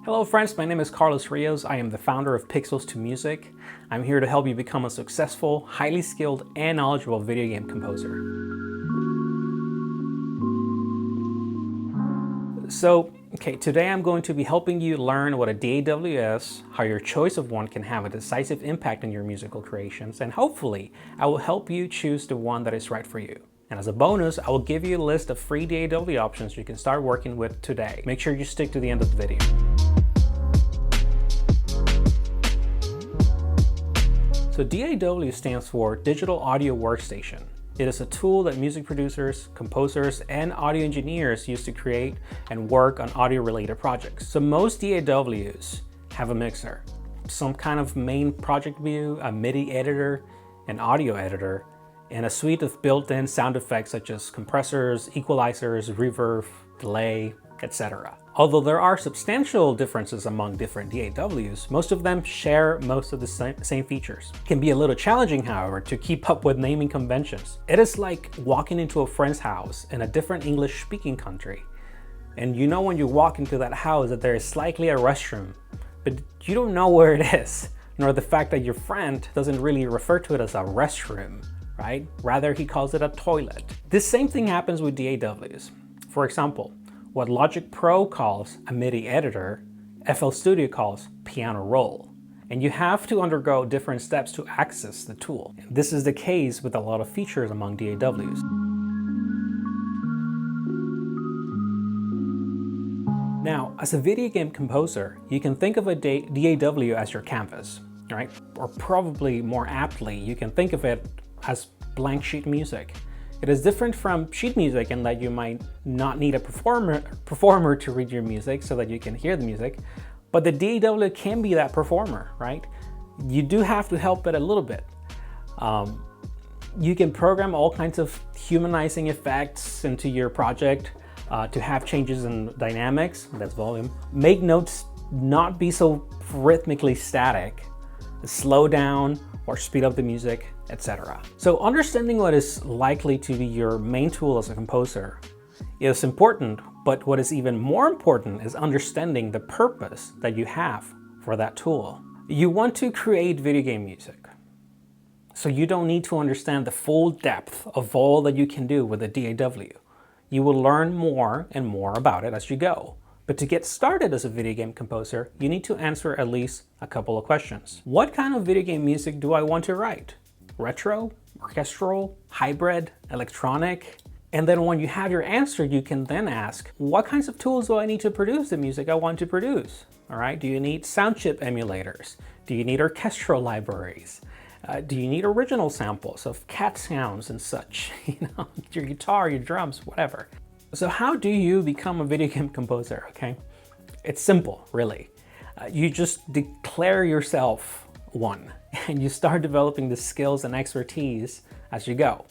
Hello friends, my name is Carlos Rios. I am the founder of Pixels to Music. I'm here to help you become a successful, highly skilled, and knowledgeable video game composer. Today I'm going to be helping you learn what a DAW is, how your choice of one can have a decisive impact on your musical creations, and hopefully I will help you choose the one that is right for you. And as a bonus, I will give you a list of free DAW options you can start working with today. Make sure you stick to the end of the video. So DAW stands for Digital Audio Workstation. It is a tool that music producers, composers, and audio engineers use to create and work on audio-related projects. So most DAWs have a mixer, some kind of main project view, a MIDI editor, an audio editor, and a suite of built-in sound effects such as compressors, equalizers, reverb, delay, etc. Although there are substantial differences among different DAWs, most of them share most of the same features. It can be a little challenging, however, to keep up with naming conventions. It is like walking into a friend's house in a different English-speaking country. And you know when you walk into that house that there is likely a restroom, but you don't know where it is, nor the fact that your friend doesn't really refer to it as a restroom, right? Rather, he calls it a toilet. This same thing happens with DAWs. For example, what Logic Pro calls a MIDI editor, FL Studio calls piano roll. And you have to undergo different steps to access the tool. This is the case with a lot of features among DAWs. Now, as a video game composer, you can think of a DAW as your canvas, right? Or probably more aptly, you can think of it as blank sheet music. It is different from sheet music in that you might not need a performer to read your music so that you can hear the music, but the DAW can be that performer, right? You do have to help it a little bit. You can program all kinds of humanizing effects into your project to have changes in dynamics, that's volume, make notes not be so rhythmically static, slow down or speed up the music, etc. So understanding what is likely to be your main tool as a composer is important, but what is even more important is understanding the purpose that you have for that tool. You want to create video game music, so you don't need to understand the full depth of all that you can do with a DAW. You will learn more and more about it as you go. But to get started as a video game composer, you need to answer at least a couple of questions. What kind of video game music do I want to write? Retro, orchestral, hybrid, electronic? And then when you have your answer, you can then ask, what kinds of tools do I need to produce the music I want to produce? All right, do you need sound chip emulators? Do you need orchestral libraries? Do you need original samples of cat sounds and such? Your guitar, your drums, whatever. So how do you become a video game composer, okay? It's simple, really. You just declare yourself one, and you start developing the skills and expertise as you go.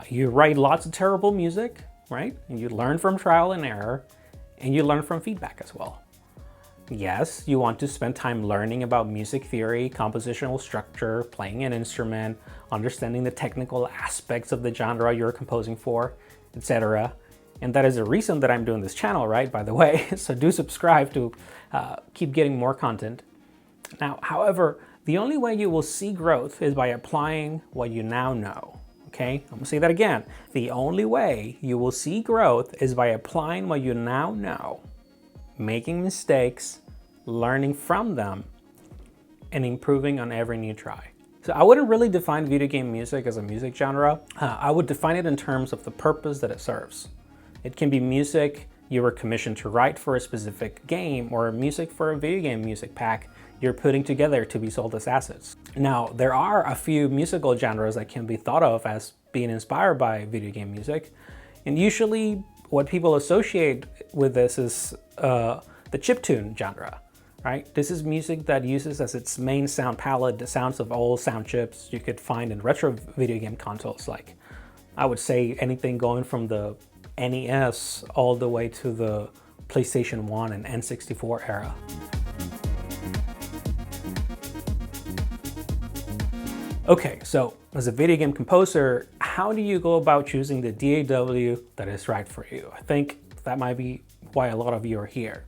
You write lots of terrible music, right? And you learn from trial and error, and you learn from feedback as well. Yes, you want to spend time learning about music theory, compositional structure, playing an instrument, understanding the technical aspects of the genre you're composing for, etc. And that is the reason that I'm doing this channel, right, by the way. So do subscribe to keep getting more content. Now, however, the only way you will see growth is by applying what you now know, okay? I'm gonna say that again. The only way you will see growth is by applying what you now know, making mistakes, learning from them, and improving on every new try. So I wouldn't really define video game music as a music genre. I would define it in terms of the purpose that it serves. It can be music you were commissioned to write for a specific game, or music for a video game music pack you're putting together to be sold as assets. Now, there are a few musical genres that can be thought of as being inspired by video game music, and usually what people associate with this is the chiptune genre, right? This is music that uses as its main sound palette the sounds of old sound chips you could find in retro video game consoles, like I would say anything going from the NES all the way to the PlayStation 1 and N64 era. Okay, so as a video game composer, how do you go about choosing the DAW that is right for you? I think that might be why a lot of you are here.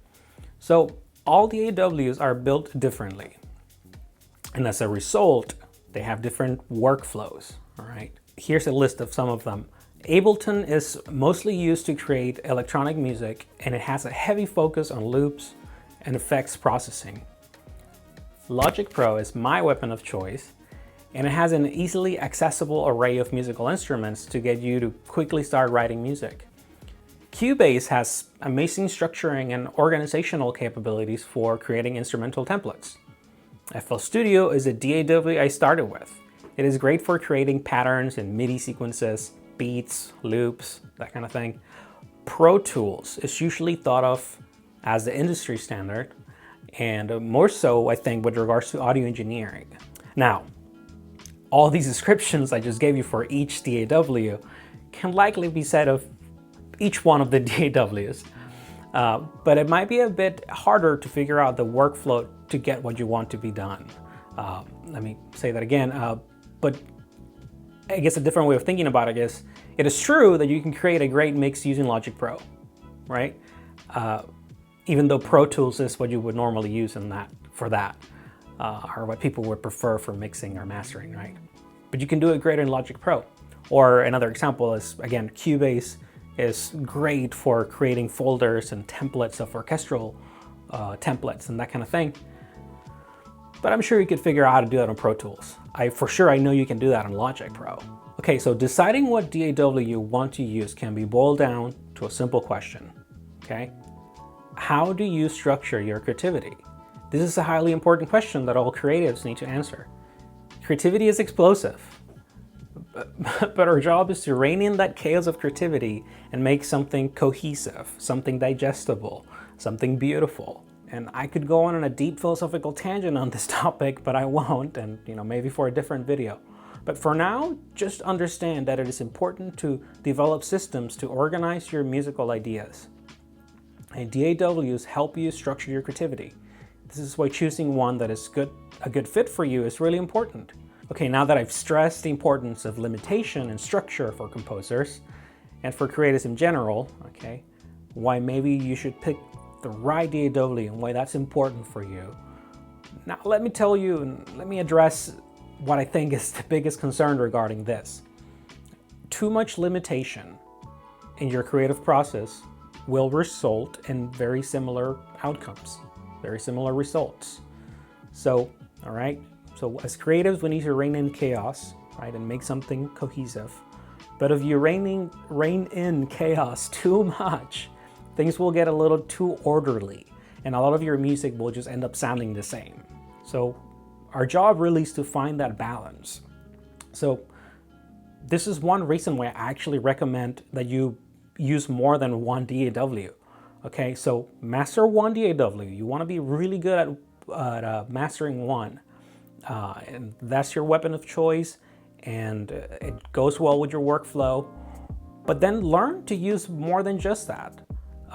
So All the DAWs are built differently. And as a result, they have different workflows, all right? Here's a list of some of them. Ableton is mostly used to create electronic music, and it has a heavy focus on loops and effects processing. Logic Pro is my weapon of choice, and it has an easily accessible array of musical instruments to get you to quickly start writing music. Cubase has amazing structuring and organizational capabilities for creating instrumental templates. FL Studio is a DAW I started with. It is great for creating patterns and MIDI sequences, beats, loops, that kind of thing. Pro Tools is usually thought of as the industry standard, and more so, I think, with regards to audio engineering. Now, all these descriptions I just gave you for each DAW can likely be said of each one of the DAWs, but it might be a bit harder to figure out the workflow to get what you want to be done. Let me say that again, but I guess a different way of thinking about it is, it is true that you can create a great mix using Logic Pro, right? Even though Pro Tools is what you would normally use for that, or what people would prefer for mixing or mastering, right? But you can do it great in Logic Pro. Or another example is, again, Cubase is great for creating folders and templates of orchestral templates and that kind of thing. But I'm sure you could figure out how to do that on Pro Tools. For sure, I know you can do that on Logic Pro. Okay, so deciding what DAW you want to use can be boiled down to a simple question, okay? How do you structure your creativity? This is a highly important question that all creatives need to answer. Creativity is explosive, but our job is to rein in that chaos of creativity and make something cohesive, something digestible, something beautiful. And I could go on a deep philosophical tangent on this topic, but I won't, and maybe for a different video. But for now, just understand that it is important to develop systems to organize your musical ideas. And DAWs help you structure your creativity. This is why choosing one that is a good fit for you is really important. Okay, now that I've stressed the importance of limitation and structure for composers and for creatives in general, okay, why maybe you should pick the right DAW and why that's important for you. Now let me tell you, and let me address what I think is the biggest concern regarding this. Too much limitation in your creative process will result in very similar outcomes, very similar results. So, all right, so as creatives, we need to rein in chaos, right, and make something cohesive. But if you rein in chaos too much, things will get a little too orderly, and a lot of your music will just end up sounding the same. So our job really is to find that balance. So this is one reason why I actually recommend that you use more than one DAW. Okay, so master one DAW. You want to be really good at mastering one, and that's your weapon of choice, and it goes well with your workflow. But then learn to use more than just that.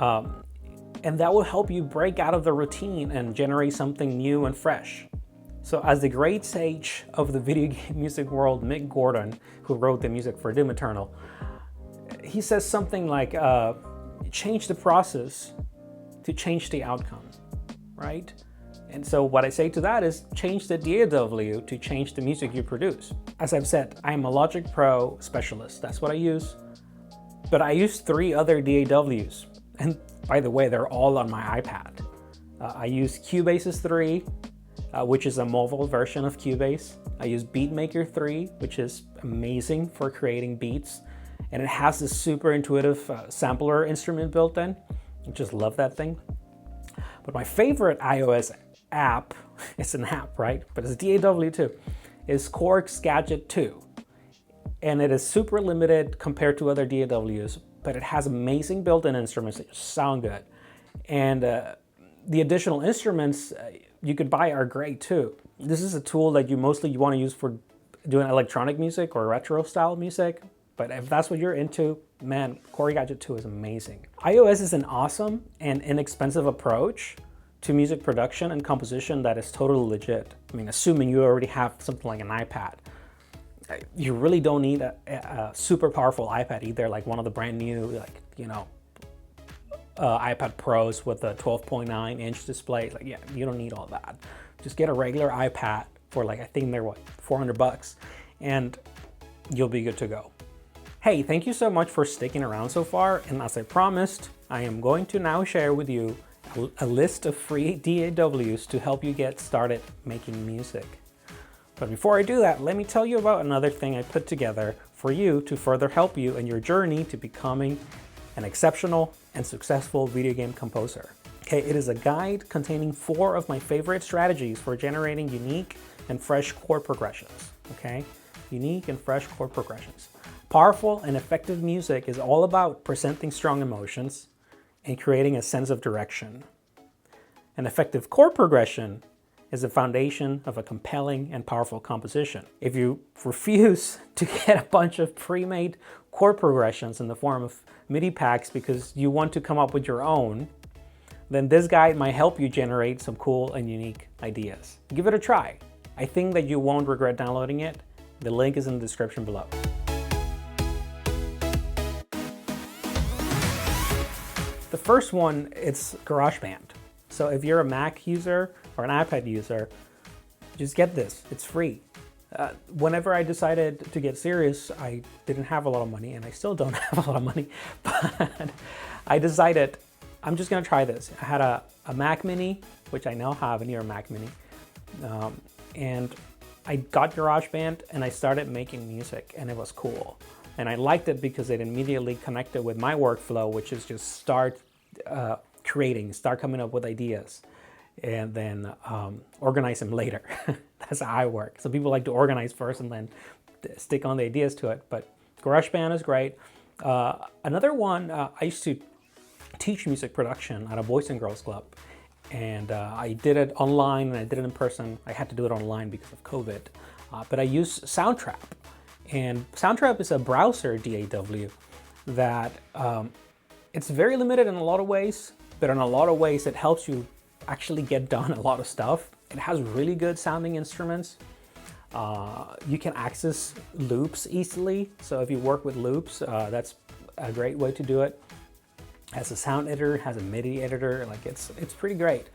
And that will help you break out of the routine and generate something new and fresh. So as the great sage of the video game music world, Mick Gordon, who wrote the music for Doom Eternal, he says something like, change the process to change the outcome, right? And so what I say to that is change the DAW to change the music you produce. As I've said, I'm a Logic Pro specialist. That's what I use. But I use 3 other DAWs. And by the way, they're all on my iPad. I use Cubase's 3, which is a mobile version of Cubase. I use Beatmaker 3, which is amazing for creating beats. And it has this super intuitive sampler instrument built in. I just love that thing. But my favorite iOS app, it's an app, right? But it's DAW too, is Chord's Gadget 2. And it is super limited compared to other DAWs, but it has amazing built-in instruments that sound good. And the additional instruments you could buy are great too. This is a tool that you want to use for doing electronic music or retro style music. But if that's what you're into, man, Chord Gadget 2 is amazing. iOS is an awesome and inexpensive approach to music production and composition that is totally legit. I mean, assuming you already have something like an iPad. You really don't need a super powerful iPad either, like one of the brand new, iPad Pros with a 12.9-inch display. Like, yeah, you don't need all that. Just get a regular iPad for like, I think they're what, $400, and you'll be good to go. Hey, thank you so much for sticking around so far. And as I promised, I am going to now share with you a list of free DAWs to help you get started making music. But before I do that, let me tell you about another thing I put together for you to further help you in your journey to becoming an exceptional and successful video game composer. Okay, it is a guide containing 4 of my favorite strategies for generating unique and fresh chord progressions. Okay, unique and fresh chord progressions. Powerful and effective music is all about presenting strong emotions and creating a sense of direction. An effective chord progression is the foundation of a compelling and powerful composition. If you refuse to get a bunch of pre-made chord progressions in the form of MIDI packs because you want to come up with your own, then this guide might help you generate some cool and unique ideas. Give it a try. I think that you won't regret downloading it. The link is in the description below. The first one, it's GarageBand. So if you're a Mac user or an iPad user, just get this, it's free. Whenever I decided to get serious, I didn't have a lot of money, and I still don't have a lot of money, but I decided I'm just gonna try this. I had a Mac Mini, which I now have a near Mac Mini, and I got GarageBand and I started making music, and it was cool. And I liked it because it immediately connected with my workflow, which is just start creating, start coming up with ideas, and then organize them later. That's how I work. So people like to organize first and then stick on the ideas to it, but GarageBand is great. Another one, I used to teach music production at a Boys and Girls Club, and I did it online and I did it in person. I had to do it online because of COVID, but I use Soundtrap. And Soundtrap is a browser DAW that it's very limited in a lot of ways, but in a lot of ways it helps you actually get done a lot of stuff. It has really good sounding instruments. You can access loops easily. So if you work with loops, that's a great way to do it. Has a sound editor, has a MIDI editor, like it's pretty great.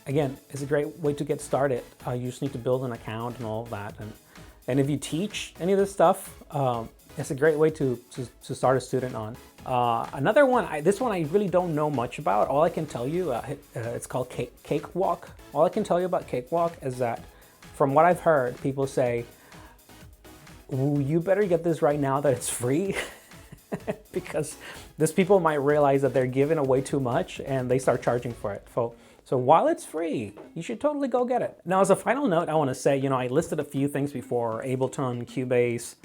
Again, it's a great way to get started. You just need to build an account and all of that. And if you teach any of this stuff, it's a great way to start a student on. Another one, this one I really don't know much about. All I can tell you, it's called Cakewalk. All I can tell you about Cakewalk is that from what I've heard, people say, "Ooh, you better get this right now that it's free." Because these people might realize that they're giving away too much and they start charging for it. So while it's free, you should totally go get it. Now, as a final note, I want to say, I listed a few things before: Ableton, Cubase,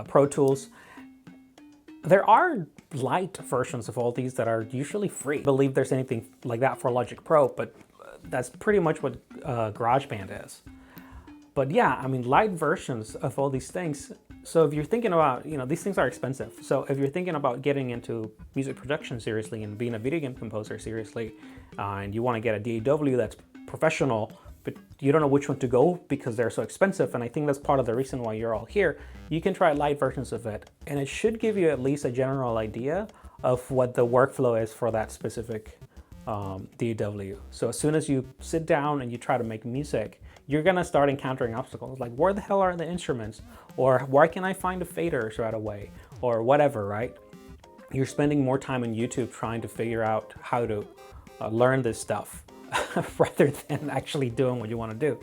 Pro Tools. There are light versions of all these that are usually free. I believe there's anything like that for Logic Pro, but that's pretty much what GarageBand is. But yeah, I mean, light versions of all these things. So if you're thinking about, these things are expensive. So if you're thinking about getting into music production seriously and being a video game composer seriously, and you want to get a DAW that's professional, but you don't know which one to go because they're so expensive, and I think that's part of the reason why you're all here, you can try light versions of it. And it should give you at least a general idea of what the workflow is for that specific DAW. So as soon as you sit down and you try to make music, you're gonna start encountering obstacles like, where the hell are the instruments? Or where can I find the faders right away? Or whatever, right? You're spending more time on YouTube trying to figure out how to learn this stuff rather than actually doing what you want to do.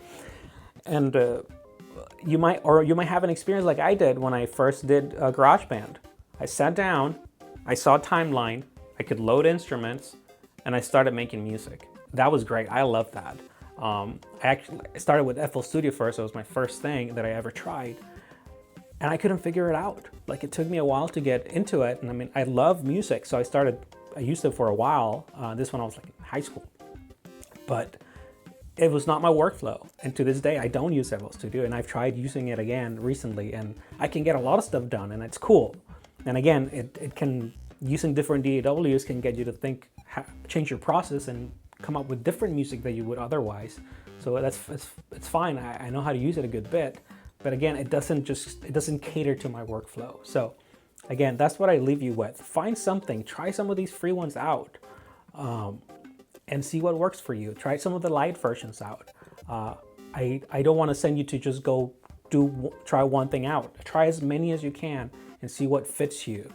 And you might have an experience like I did when I first did GarageBand. I sat down, I saw a timeline, I could load instruments, and I started making music. That was great. I love that. I started with FL Studio first. It was my first thing that I ever tried, and I couldn't figure it out. Like, it took me a while to get into it, and I mean, I love music, so I used it for a while. This one I was like in high school, but it was not my workflow. And to this day, I don't use FL Studio, and I've tried using it again recently, and I can get a lot of stuff done, and it's cool. And again, it can, using different DAWs can get you to think, change your process and come up with different music that you would otherwise. So it's fine. I know how to use it a good bit, but again, it doesn't cater to my workflow. So again, that's what I leave you with. Find something, try some of these free ones out, and see what works for you. Try some of the light versions out. I don't want to send you to just go try one thing out. Try as many as you can and see what fits you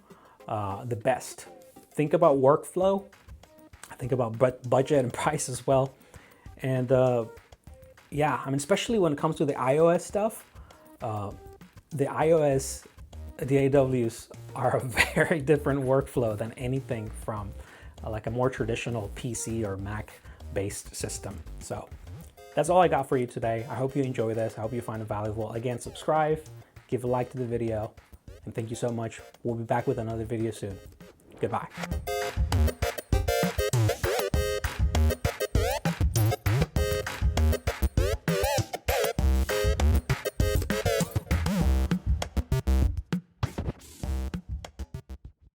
the best. Think about workflow. Think about budget and price as well. And yeah, I mean, especially when it comes to the iOS stuff, the iOS DAWs are a very different workflow than anything from like a more traditional PC or Mac based system. So that's all I got for you today. I hope you enjoy this. I hope you find it valuable. Again, subscribe, give a like to the video, and thank you so much. We'll be back with another video soon. Goodbye.